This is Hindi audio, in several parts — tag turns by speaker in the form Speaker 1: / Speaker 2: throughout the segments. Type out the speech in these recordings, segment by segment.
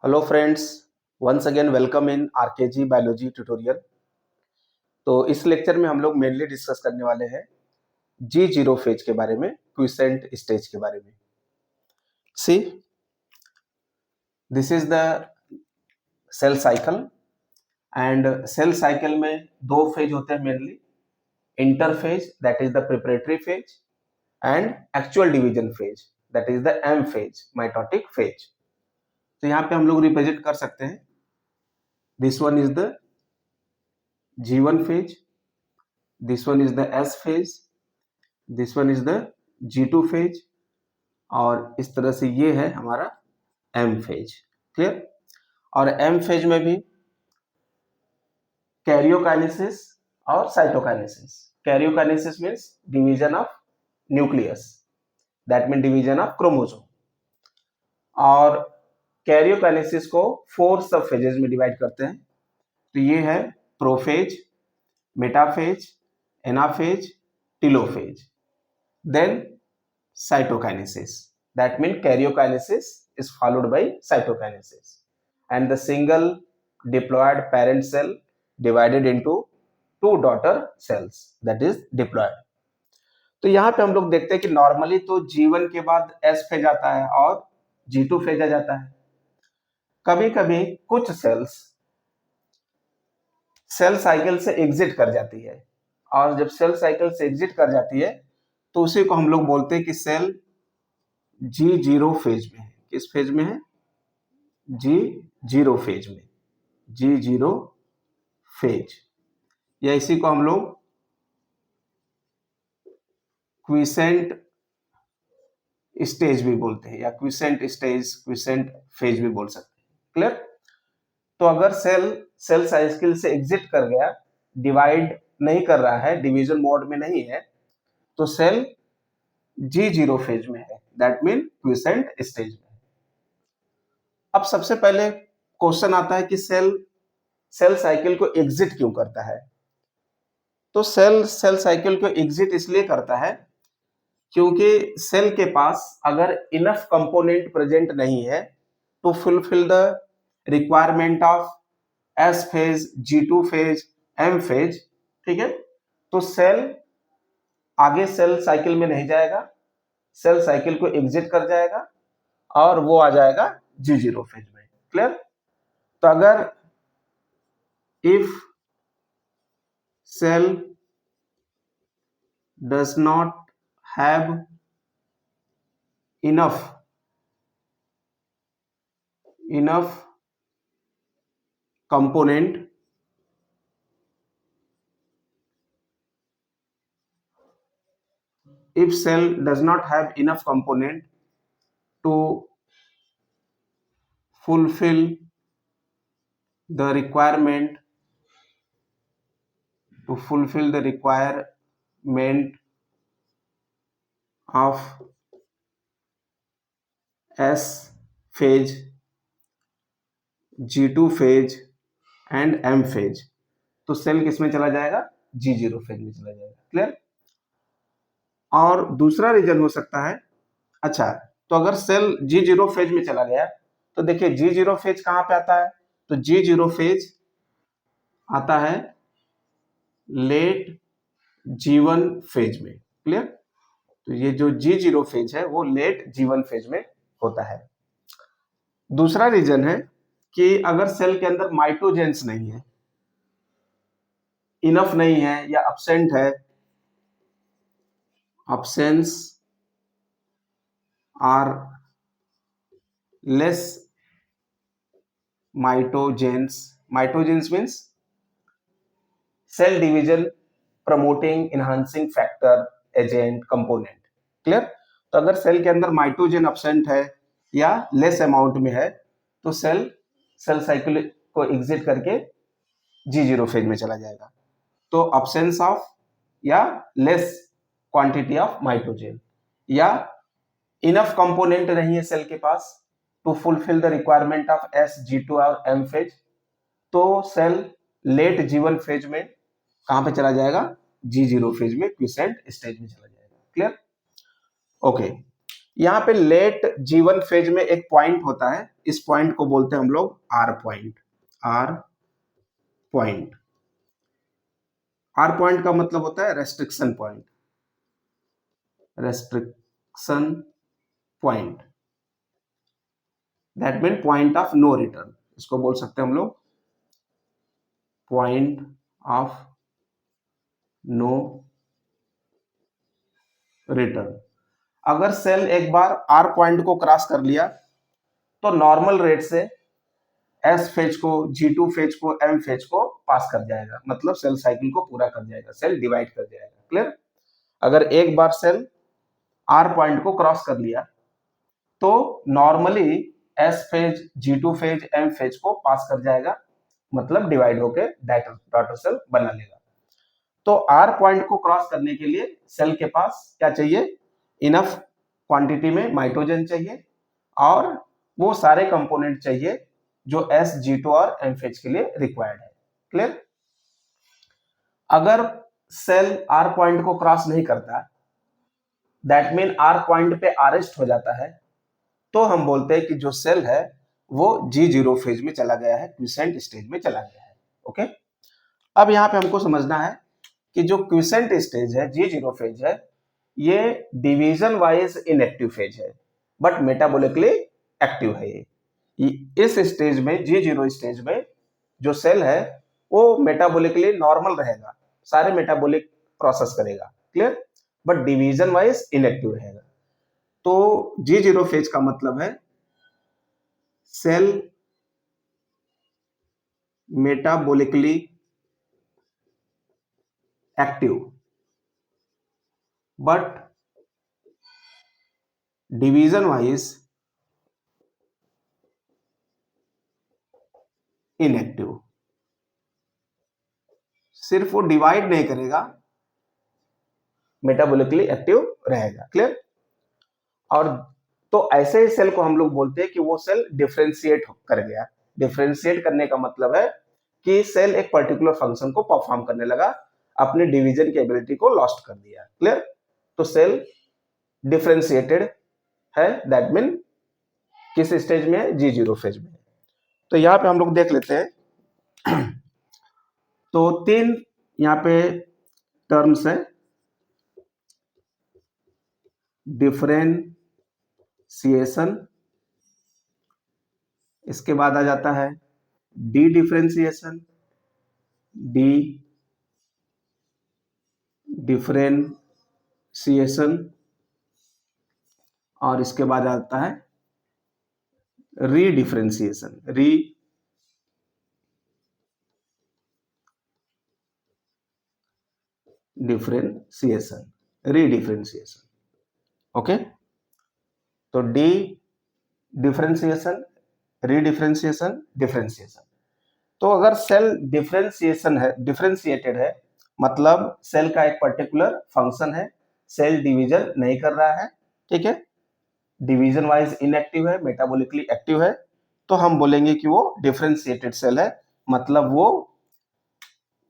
Speaker 1: Hello friends, once again welcome in RKG biology tutorial. तो इस लेक्चर में हम लोग मेनली डिस्कस करने वाले हैं जी जीरो फेज के बारे में, क्विसेंट स्टेज के बारे में। See, this is the cell cycle and cell cycle में दो फेज होते हैं mainly, interphase that is the preparatory phase and actual division phase that is the M phase, mitotic phase. तो यहाँ पे हम लोग रिप्रेजेंट कर सकते हैं, this one is the G1 phase, this one is the S phase, this one is the G2 phase और इस तरह से ये है हमारा M phase। क्लियर? और M phase में भी कैरियोकाइनेसिस और cytokinesis. Karyokinesis means division of nucleus, that mean division of chromosome. और कैरियोकाइनेसिस को 4 सब फेजेस में डिवाइड करते हैं। तो ये है prophase, metaphase, anaphase, telophase, then cytokinesis, that means karyokinesis is followed by cytokinesis and the single diploid parent cell divided into two daughter cells, that is diploid। तो यहाँ पे हम लोग देखते हैं कि नॉर्मली तो G1 के बाद S फेज आता है और G2 फेज आ जाता है। कभी कभी कुछ सेल्स सेल साइकिल से एग्जिट कर जाती है और जब सेल साइकिल से एग्जिट कर जाती है तो उसी को हम लोग बोलते हैं कि सेल G0 फेज में है। किस फेज में है? G0 फेज में, G0 फेज, या इसी को हम लोग क्विसेंट स्टेज भी बोलते हैं, या क्विसेंट स्टेज, क्विसेंट फेज भी बोल सकते हैं। क्लियर? तो अगर सेल साइकिल से एग्जिट कर गया, डिवाइड नहीं कर रहा है, डिवीजन मोड में नहीं है, तो सेल G0 फेज में है, दैट मीन क्विसेंट स्टेज में। अब सबसे पहले क्वेश्चन आता है कि सेल साइकिल को एग्जिट क्यों करता है? तो सेल साइकिल को एग्जिट इसलिए करता है क्योंकि सेल के पास अगर इनफ कंपोनेंट प्रेजेंट नहीं है to fulfil the requirement of S phase, G2 phase, M phase, ठीक है, तो सेल आगे सेल साइकिल में नहीं जाएगा, सेल साइकिल को एग्जिट कर जाएगा और वो आ जाएगा G0 फेज में। क्लियर? तो अगर if cell does not have enough component if cell does not have enough component to fulfill the requirement of S phase, G2 phase and M phase, तो सेल किस में चला जाएगा? G0 फेज में चला जाएगा। क्लियर? और दूसरा रीजन हो सकता है, अच्छा, तो अगर सेल G0 फेज में चला गया तो देखिए G0 फेज कहां पे आता है? तो G0 फेज आता है लेट G1 फेज में। क्लियर? तो ये जो G0 फेज है वो लेट G1 फेज में होता है। दूसरा रीजन है कि अगर सेल के अंदर माइटोजेंस नहीं है, इनफ नहीं है या अब्सेंट है, absence or less mitogenes means cell division promoting enhancing factor agent component। Clear? तो अगर सेल के अंदर माइटोजेन अब्सेंट है या लेस अमाउंट में है तो सेल साइकिल को एग्जिट करके G0 फेज में चला जाएगा। तो अब्सेंस ऑफ या लेस क्वांटिटी ऑफ माइटोजेन या इनफ कंपोनेंट नहीं है सेल के पास to fulfil the requirement of S, G2 और M फेज, तो सेल लेट G1 फेज में कहां पे चला जाएगा? G0 फेज में, क्विसेंट स्टेज में चला जाएगा। क्लियर? ओके। यहाँ पे लेट G1 फेज में एक पॉइंट होता है, इस पॉइंट को बोलते हैं हम लोग R point. R point, R point का मतलब होता है restriction point. Restriction point, that mean point of no return, इसको बोल सकते हैं हम लोग पॉइंट ऑफ नो रिटर्न। अगर सेल एक बार R पॉइंट को क्रॉस कर लिया तो नॉर्मल रेट से S फेज को, G2 फेज को, M फेज को पास कर जाएगा, मतलब सेल साइकिल को पूरा कर जाएगा, सेल डिवाइड कर जाएगा। क्लियर? अगर एक बार सेल R पॉइंट को क्रॉस कर लिया तो normally S phase, G2 phase, M phase को पास कर जाएगा, मतलब डिवाइड होके डॉटर सेल बना लेगा। तो R पॉइंट को क्रॉस करने के लिए सेल के पास क्या चाहिए? इनफ क्वांटिटी में माइटोजन चाहिए और वो सारे कंपोनेंट चाहिए जो S, G2 और M फेज के लिए रिक्वायर्ड है। क्लियर? अगर सेल R पॉइंट को क्रॉस नहीं करता, दैट मीन R पॉइंट पे अरेस्ट हो जाता है, तो हम बोलते हैं कि जो सेल है वो G0 फेज में चला गया है, क्विसेंट स्टेज में चला गया है। ओके, अब यहाँ पे हमको समझना है कि जो क्विसेंट स्टेज है, G0 फेज है, ये डिवीजन वाइज इनएक्टिव फेज है, बट मेटाबॉलिकली एक्टिव है। इस स्टेज में, G0 स्टेज में जो सेल है वो मेटाबॉलिकली नॉर्मल रहेगा, सारे मेटाबॉलिक प्रोसेस करेगा। Clear? But division wise inactive रहेगा। तो G0 फेज का मतलब है cell metabolically active but division wise inactive. सिर्फ वो डिवाइड नहीं करेगा, मेटाबॉलिकली एक्टिव रहेगा। क्लियर? और तो ऐसे ही सेल को हम लोग बोलते हैं कि वो सेल डिफरेंशिएट कर गया। डिफरेंशिएट करने का मतलब है कि सेल एक पर्टिकुलर फंक्शन को परफॉर्म करने लगा, अपने डिवीजन की एबिलिटी को लॉस्ट कर दिया। क्लियर? तो सेल डिफरेंशिएटेड है, दैट मीन किस स्टेज में है? G0 फेज में। तो यहाँ पे हम लोग देख लेते हैं तो तीन यहाँ पे टर्म्स है, डिफरेंशिएशन, इसके बाद आ जाता है डी डिफरेंशिएशन, डी डिफरेंशिएशन, और इसके बाद आता है रीडिफरेंशिएशन, रीडिफरेंशिएशन। ओके, तो डी डिफरेंशिएशन, रीडिफरेंशिएशन, डिफरेंशिएशन। तो अगर सेल डिफरेंशिएशन है, डिफरेंशिएटेड है, मतलब सेल का एक पर्टिकुलर फंक्शन है, सेल डिवीजन नहीं कर रहा है, ठीक है, डिवीजन वाइज इनएक्टिव है, मेटाबॉलिकली एक्टिव है, तो हम बोलेंगे कि वो डिफरेंशिएटेड सेल है, मतलब वो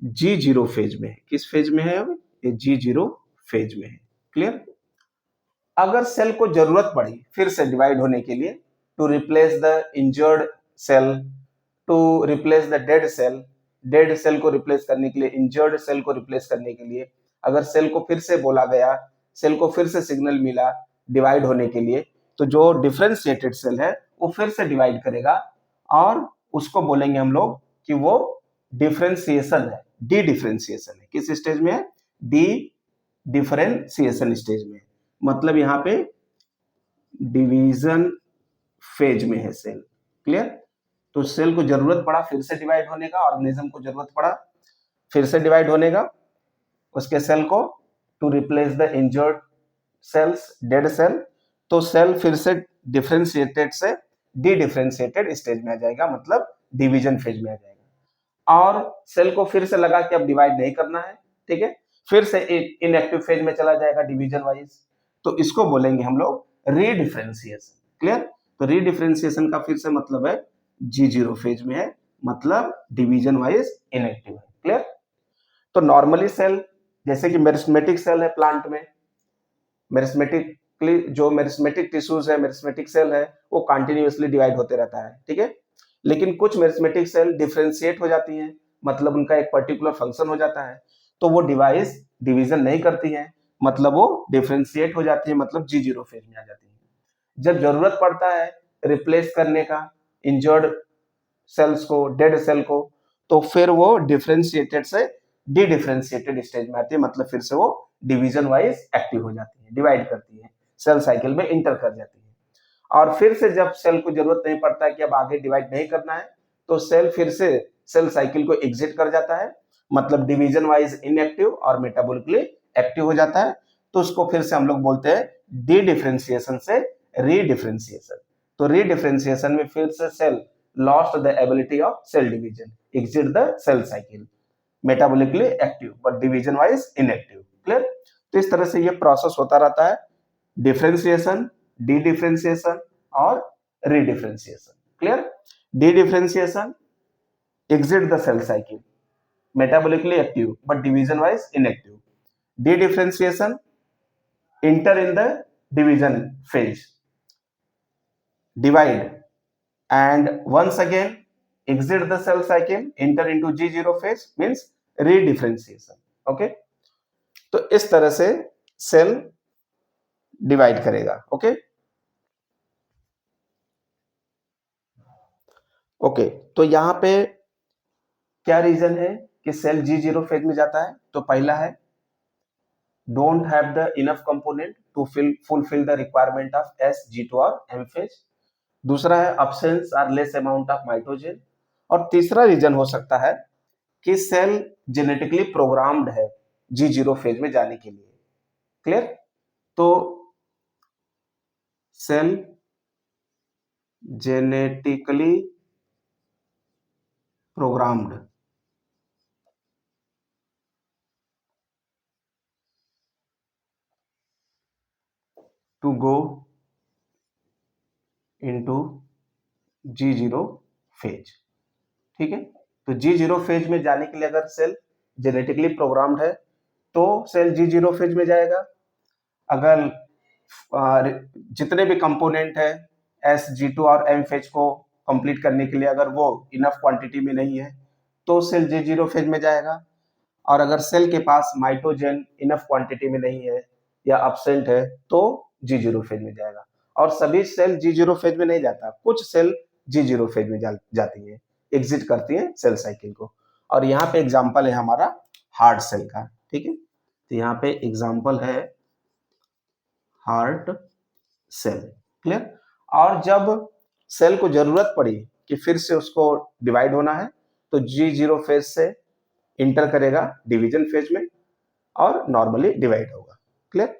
Speaker 1: G0 फेज में है। किस फेज में है? अब ये G0 फेज में है। क्लियर? अगर सेल को जरूरत पड़ी फिर से डिवाइड होने के लिए, to replace the injured cell, to replace the dead cell को रिप्लेस करने के लिए, इंजर्ड सेल को रिप्लेस करने के लिए, अगर सेल को फिर से बोला गया, सेल को फिर से सिग्नल मिला डिवाइड होने के लिए, तो जो डिफरेंशिएटेड सेल है वो फिर से डिवाइड करेगा और उसको बोलेंगे हम लोग कि वो डिफरेंशिएशन है, डी डिफरेंशिएशन है। किस स्टेज में है? डी डिफरेंशिएशन स्टेज में, मतलब यहाँ पे डिवीजन फेज में है सेल। क्लियर? तो सेल को जरूरत पड़ा फिर से डिवाइड होने का, ऑर्गेनिज्म को जरूरत पड़ा फिर से डिवाइड होने का, उसके सेल को, to replace the injured cells, dead cell, तो सेल फिर से डिफरेंशिएटेड से डी डिफरेंशिएटेड स्टेज में आ जाएगा, मतलब डिवीजन फेज में आ जाएगा। और सेल को फिर से लगा कि अब डिवाइड नहीं करना है, ठीक है, फिर से इनएक्टिव फेज में चला जाएगा डिवीजन वाइज, तो इसको बोलेंगे हम लोग रीडिफरेंशिएशन। क्लियर? तो रीडिफरेंशिएशन का फिर से मतलब है G0 फेज में है, मतलब डिवीजन वाइज इनएक्टिव है। क्लियर? तो नॉर्मली सेल, जैसे कि मेरिस्टेमेटिक सेल है प्लांट में, मेरिस्टेमेटिक जो मेरिस्मेटिक टिश्यूज है, मेरिस्मेटिक सेल है, वो कंटिन्यूअसली डिवाइड होते रहता है, ठीक है। लेकिन कुछ मेरिस्मेटिक सेल डिफरेंशिएट हो जाती हैं, मतलब उनका एक पर्टिकुलर फंक्शन हो जाता है, तो वो डिवाइस डिवीजन नहीं करती है, मतलब वो डिफरेंशिएट हो जाती है, मतलब G0 फेज में आ जाती है। जब जरूरत पड़ता है रिप्लेस करने का इंजर्ड सेल्स को, डेड सेल को, तो फिर वो डिफरेंशिएटेड से डी डिफरेंशिएटेड स्टेज में आती है, मतलब फिर से वो डिवीजन वाइज एक्टिव हो जाती है, डिवाइड करती है, सेल साइकिल में इंटर कर जाती है। और फिर से जब सेल को जरूरत नहीं पड़ता है कि अब आगे डिवाइड नहीं करना है, तो सेल फिर से सेल साइकिल को एग्जिट कर जाता है, मतलब डिवीजन वाइज इनएक्टिव और मेटाबॉलिकली एक्टिव हो जाता है। तो उसको फिर से हम लोग बोलते हैं डी डिफरेंशिएशन से रीडिफरेंशिएशन। तो रीडिफरेंशिएशन में फिर से cell lost the ability of cell division, exit the cell cycle, metabolically active but division wise inactive. Clear? तो इस तरह से ये प्रोसेस होता रहता है, डिफरेंशिएशन, डी डिफरेंशिएशन और रीडिफरेंशिएशन। Clear? D differentiation, exit the cell cycle, metabolically active but division wise inactive. D differentiation, enter in the division phase, divide, and once again exit the cell cycle, enter into G0 phase, means redifferentiation. Okay, तो इस तरह से सेल डिवाइड करेगा। ओके ओके, तो यहाँ पे क्या रीजन है कि सेल G0 फेज में जाता है? तो पहला है don't have the enough component to fulfill the requirement of S, G2 और M phase। दूसरा है absence or less amount of mitogen। और तीसरा रीजन हो सकता है कि सेल जेनेटिकली प्रोग्राम्ड है G0 फेज में जाने के लिए। क्लियर? तो cell genetically programmed to go into G0 phase. ठीक है, तो G0 फेज में जाने के लिए अगर सेल जेनेटिकली प्रोग्राम्ड है तो सेल G0 फेज में जाएगा। अगर जितने भी कंपोनेंट है S, G2 और M फेज को कंप्लीट करने के लिए अगर वो इनफ क्वांटिटी में नहीं है तो सेल G0 फेज में जाएगा। और अगर सेल के पास माइटोजेन इनफ क्वांटिटी में नहीं है या अब्सेंट है तो G0 फेज में जाएगा। और सभी सेल G0 फेज में नहीं जाता, कुछ सेल G0 फेज में जाती है, एग्जिट करती है सेल साइकिल को। और यहाँ पे एग्जांपल है हमारा हार्ट सेल का। ठीक है, तो यहाँ पे एग्जांपल है हार्ट सेल। क्लियर? और जब सेल को जरूरत पड़ी कि फिर से उसको डिवाइड होना है तो G0 फेज से इंटर करेगा डिवीजन फेज में और नॉर्मली डिवाइड होगा। क्लियर?